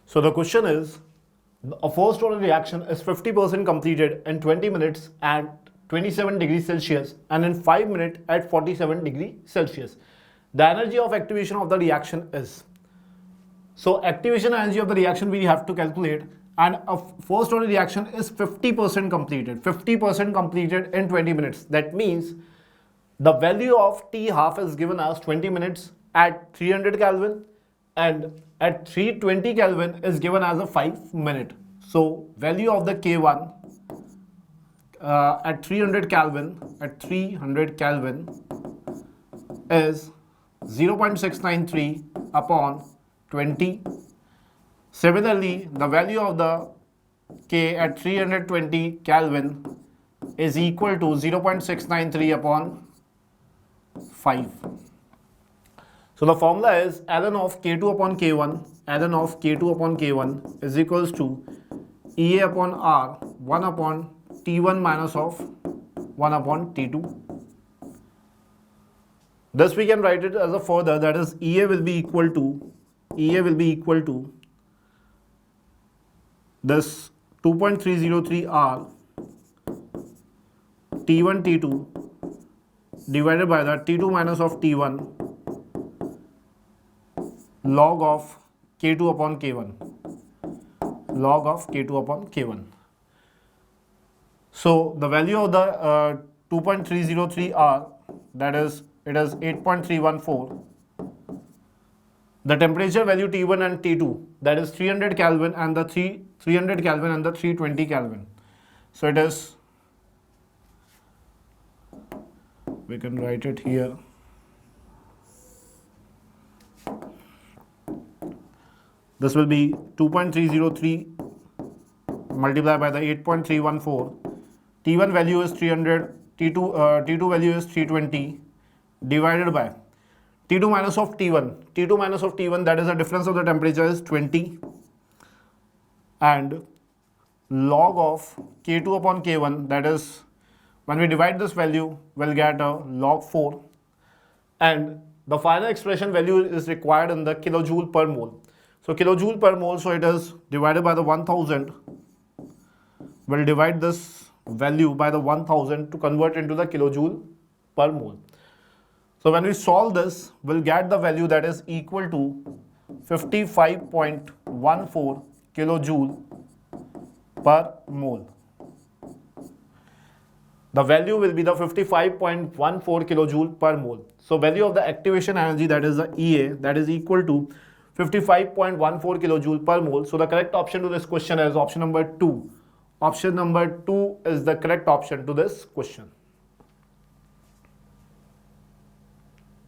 So the question is, a first order reaction is 50% completed in 20 minutes at 27 degrees Celsius and in 5 minutes at 47 degrees Celsius. The energy of activation of the reaction is. So activation energy of the reaction we have to calculate, and a first order reaction is 50% completed. 50% completed in 20 minutes. That means the value of T half is given as 20 minutes at 300 Kelvin and at 320 Kelvin is given as a 5 minute. So value of the K1 at 300 Kelvin is 0.693 upon 20. Similarly, the value of the K at 320 Kelvin is equal to 0.693 upon 5. So the formula is ln of K2 upon K1 is equals to EA upon R 1 upon T1 minus of 1 upon T2. This we can write it as a further, that is EA will be equal to this 2.303 R T1 T2 divided by the T2 minus of T1 log of K2 upon K1. So the value of the 2.303 R, that is, it is 8.314. The temperature value T1 and T2, that is 300 Kelvin and the 300 Kelvin and the 320 Kelvin. So it is, we can write it here. This will be 2.303 multiplied by the 8.314. T1 value is 300, T2 value is 320 divided by T2 minus of T1. T2 minus of T1, that is the difference of the temperature, is 20, and log of K2 upon K1, that is, when we divide this value, we'll get a log 4, and the final expression value is required in the kilojoule per mole. So kilojoule per mole, so it is divided by the 1000. We'll divide this value by the 1000 to convert into the kilojoule per mole. So when we solve this, we'll get the value that is equal to 55.14 kilojoule per mole. The value will be the 55.14 kilojoule per mole. So value of the activation energy, that is the EA, that is equal to 55.14 kilojoule per mole. So the correct option to this question is option number 2. Option number 2 is the correct option to this question.